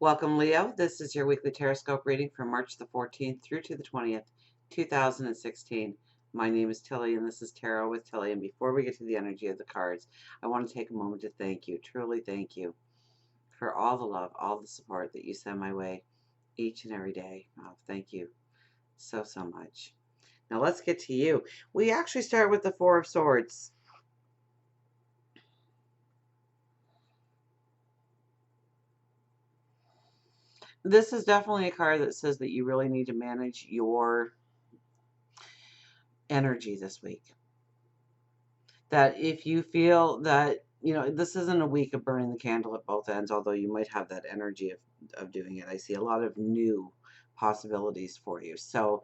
Welcome, Leo. This is your weekly Teroscope reading from March the 14th through to the 20th, 2016. My name is Tilly, and this is Tarot with Tilly. And before we get to the energy of the cards, I want to take a moment to thank you, truly thank you, for all the love, all the support that you send my way each and every day. Oh, thank you so, so much. Now let's get to you. We actually start with the Four of Swords. This is definitely a card that says that you really need to manage your energy this week. That if you feel that, this isn't a week of burning the candle at both ends, although you might have that energy of doing it. I see a lot of new possibilities for you. So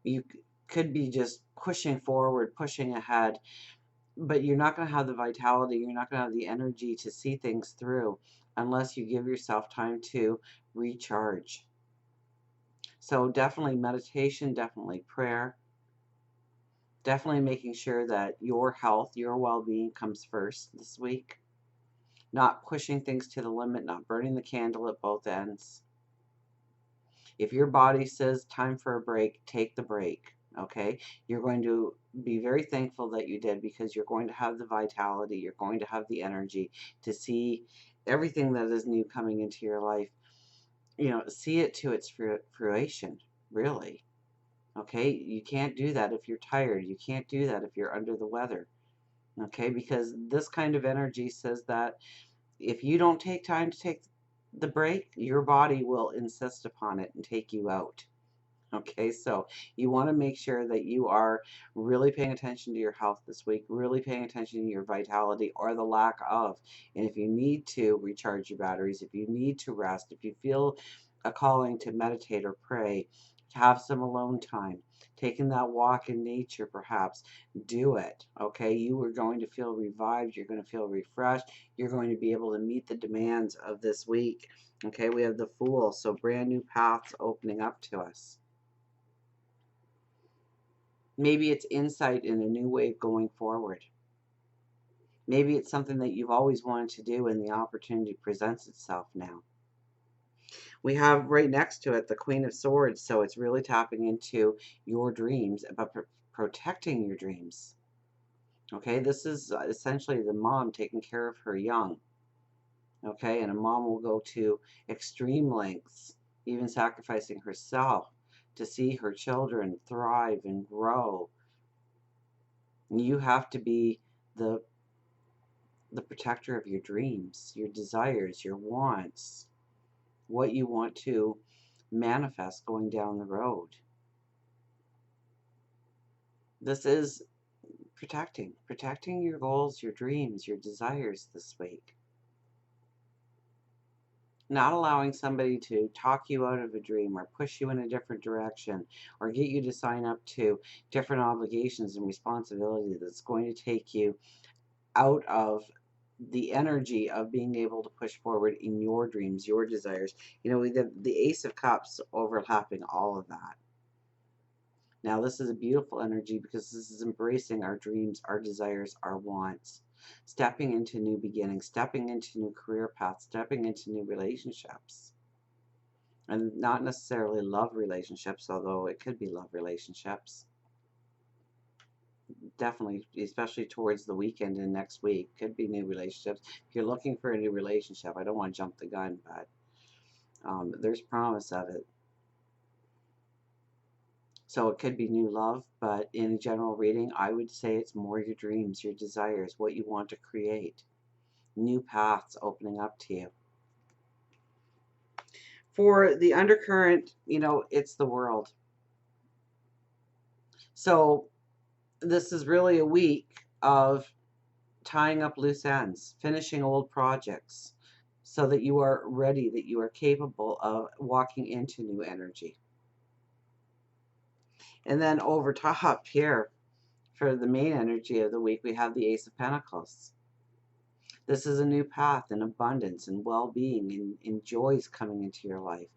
you could be just pushing forward, pushing ahead, but you're not going to have the vitality, you're not going to have the energy to see things through unless you give yourself time to recharge. So definitely meditation, definitely prayer, definitely making sure that your health, your well-being comes first this week. Not pushing things to the limit, not burning the candle at both ends. If your body says time for a break, take the break, okay? You're going to be very thankful that you did, because you're going to have the vitality, you're going to have the energy to see everything that is new coming into your life. See it to its fruition, really. Okay, you can't do that if you're tired. You can't do that if you're under the weather. Okay, because this kind of energy says that if you don't take time to take the break, your body will insist upon it and take you out. Okay, so you want to make sure that you are really paying attention to your health this week, really paying attention to your vitality or the lack of. And if you need to recharge your batteries, if you need to rest, if you feel a calling to meditate or pray, have some alone time, taking that walk in nature perhaps, do it. Okay, you are going to feel revived, you're going to feel refreshed, you're going to be able to meet the demands of this week. Okay, we have the Fool, so brand new paths opening up to us. Maybe it's insight in a new way of going forward. Maybe it's something that you've always wanted to do and the opportunity presents itself now. We have right next to it the Queen of Swords, so it's really tapping into your dreams, about protecting your dreams. Okay, this is essentially the mom taking care of her young. Okay, and a mom will go to extreme lengths, even sacrificing herself, to see her children thrive and grow. You have to be the protector of your dreams, your desires, your wants, what you want to manifest going down the road. This is protecting your goals, your dreams, your desires this week. Not allowing somebody to talk you out of a dream or push you in a different direction or get you to sign up to different obligations and responsibility that's going to take you out of the energy of being able to push forward in your dreams, your desires. We have the Ace of Cups overlapping all of that. Now, this is a beautiful energy because this is embracing our dreams, our desires, our wants, stepping into new beginnings, stepping into new career paths, stepping into new relationships. And not necessarily love relationships, although it could be love relationships. Definitely, especially towards the weekend and next week, could be new relationships. If you're looking for a new relationship, I don't want to jump the gun, but there's promise of it. So it could be new love, but in a general reading, I would say it's more your dreams, your desires, what you want to create. New paths opening up to you. For the undercurrent, it's the World. So this is really a week of tying up loose ends, finishing old projects, so that you are ready, that you are capable of walking into new energy. And then over top here, for the main energy of the week, we have the Ace of Pentacles. This is a new path in abundance and well-being and joys coming into your life.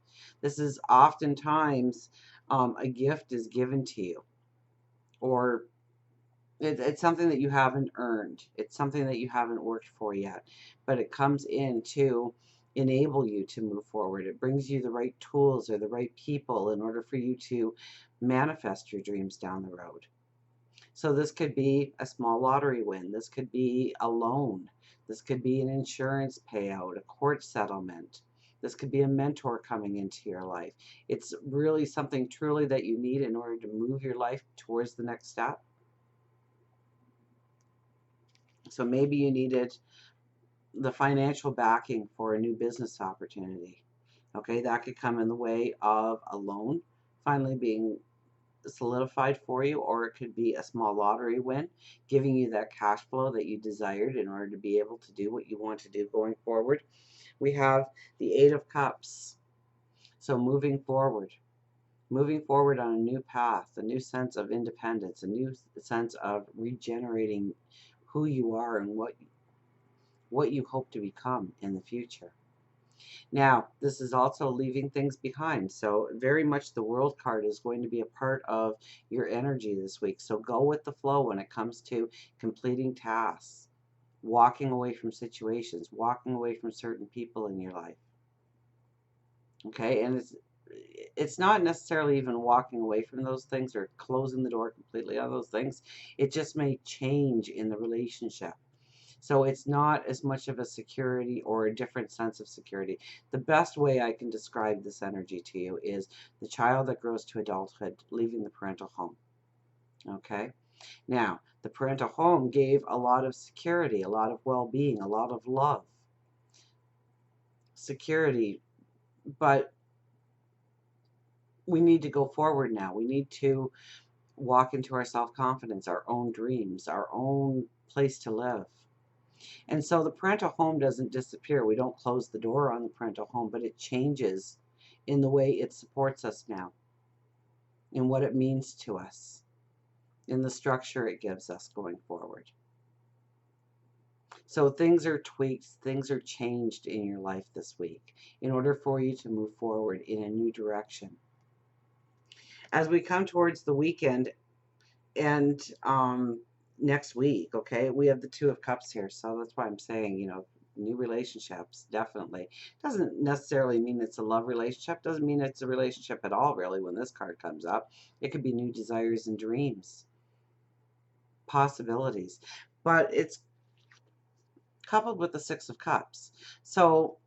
This is oftentimes a gift is given to you, or it's something that you haven't earned. It's something that you haven't worked for yet, but it comes into enable you to move forward. It brings you the right tools or the right people in order for you to manifest your dreams down the road. So this could be a small lottery win. This could be a loan. This could be an insurance payout, a court settlement. This could be a mentor coming into your life. It's really something truly that you need in order to move your life towards the next step. So maybe you needed the financial backing for a new business opportunity. Okay, that could come in the way of a loan finally being solidified for you, or it could be a small lottery win, giving you that cash flow that you desired in order to be able to do what you want to do going forward. We have the Eight of Cups. So moving forward on a new path, a new sense of independence, a new sense of regenerating who you are and what you hope to become in the future. Now, this is also leaving things behind. So, very much the World card is going to be a part of your energy this week. So, go with the flow when it comes to completing tasks, walking away from situations, walking away from certain people in your life. Okay, and it's not necessarily even walking away from those things or closing the door completely on those things. It just may change in the relationship. So it's not as much of a security or a different sense of security. The best way I can describe this energy to you is the child that grows to adulthood leaving the parental home. Okay? Now, the parental home gave a lot of security, a lot of well-being, a lot of love, security, but we need to go forward now. We need to walk into our self-confidence, our own dreams, our own place to live. And so the parental home doesn't disappear. We don't close the door on the parental home, but it changes in the way it supports us now, in what it means to us, in the structure it gives us going forward. So things are tweaked, things are changed in your life this week in order for you to move forward in a new direction. As we come towards the weekend, and next week, okay, we have the Two of Cups here, so that's why I'm saying, new relationships, definitely. Doesn't necessarily mean it's a love relationship, doesn't mean it's a relationship at all, really, when this card comes up. It could be new desires and dreams, possibilities, but it's coupled with the Six of Cups. So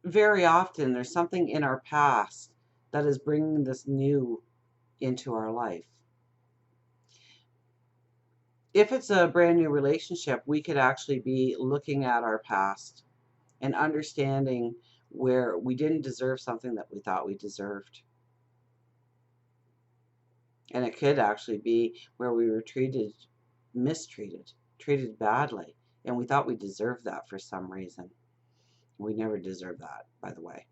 very often there's something in our past that is bringing this new into our life. If it's a brand new relationship, we could actually be looking at our past and understanding where we didn't deserve something that we thought we deserved. And it could actually be where we were mistreated, treated badly, and we thought we deserved that for some reason. We never deserved that, by the way.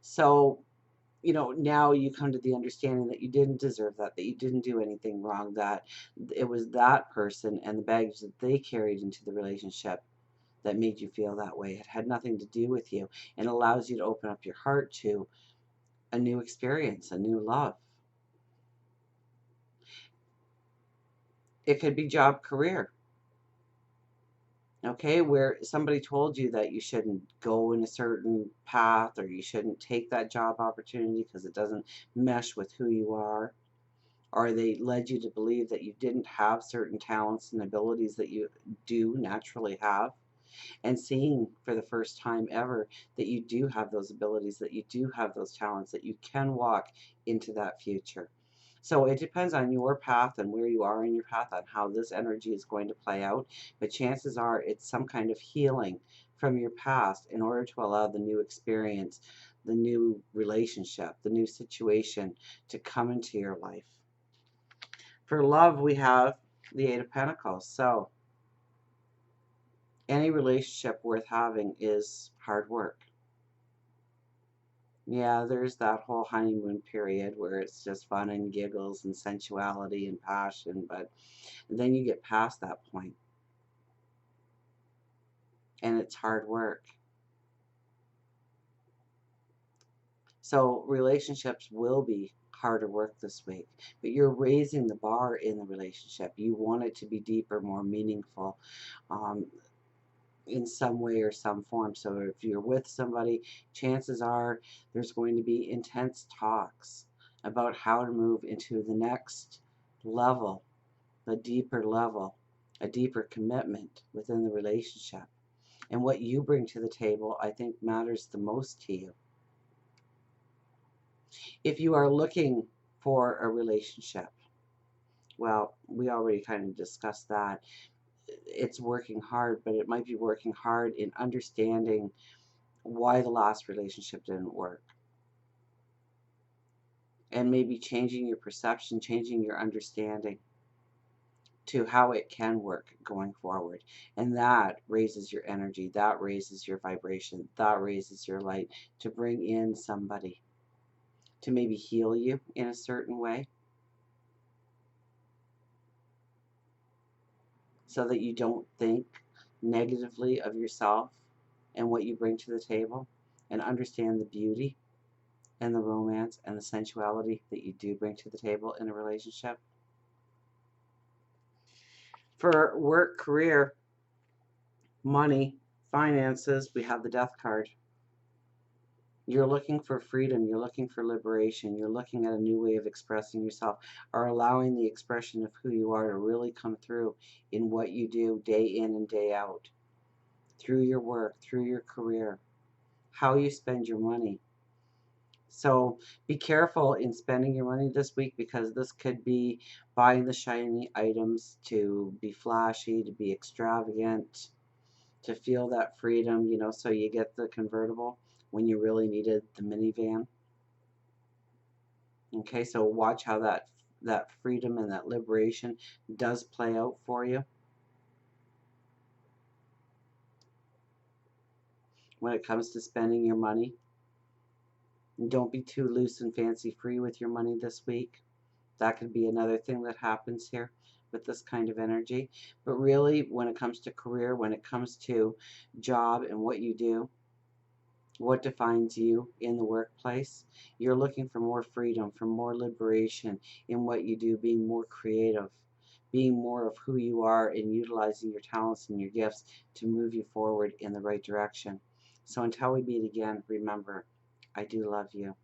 So, now you come to the understanding that you didn't deserve that you didn't do anything wrong, that it was that person and the baggage that they carried into the relationship that made you feel that way. It had nothing to do with you, and allows you to open up your heart to a new experience, a new love. It could be job, career. Okay, where somebody told you that you shouldn't go in a certain path or you shouldn't take that job opportunity because it doesn't mesh with who you are, or they led you to believe that you didn't have certain talents and abilities that you do naturally have, and seeing for the first time ever that you do have those abilities, that you do have those talents, that you can walk into that future. So it depends on your path and where you are in your path on how this energy is going to play out. But chances are it's some kind of healing from your past in order to allow the new experience, the new relationship, the new situation to come into your life. For love, we have the Eight of Pentacles. So any relationship worth having is hard work. Yeah, there's that whole honeymoon period where it's just fun and giggles and sensuality and passion, but then you get past that point and it's hard work. So relationships will be harder work this week, but you're raising the bar in the relationship. You want it to be deeper, more meaningful. Um, in some way or some form. So if you're with somebody, chances are there's going to be intense talks about how to move into the next level, a deeper level, a deeper commitment within the relationship. And what you bring to the table, I think, matters the most to you. If you are looking for a relationship, well, we already kind of discussed that. It's working hard, but it might be working hard in understanding why the last relationship didn't work, and maybe changing your perception, changing your understanding to how it can work going forward. And that raises your energy, that raises your vibration, that raises your light to bring in somebody to maybe heal you in a certain way so that you don't think negatively of yourself and what you bring to the table, and understand the beauty and the romance and the sensuality that you do bring to the table in a relationship. For work, career, money, finances, we have the Death card. You're looking for freedom, you're looking for liberation, you're looking at a new way of expressing yourself, or allowing the expression of who you are to really come through in what you do day in and day out, through your work, through your career, how you spend your money. So be careful in spending your money this week, because this could be buying the shiny items to be flashy, to be extravagant, to feel that freedom, so you get the convertible when you really needed the minivan. Okay, so watch how that freedom and that liberation does play out for you when it comes to spending your money. And don't be too loose and fancy free with your money this week. That could be another thing that happens here with this kind of energy. But really, when it comes to career, when it comes to job and what you do, what defines you in the workplace, you're looking for more freedom, for more liberation in what you do, being more creative, being more of who you are, and utilizing your talents and your gifts to move you forward in the right direction. So until we meet again, remember, I do love you.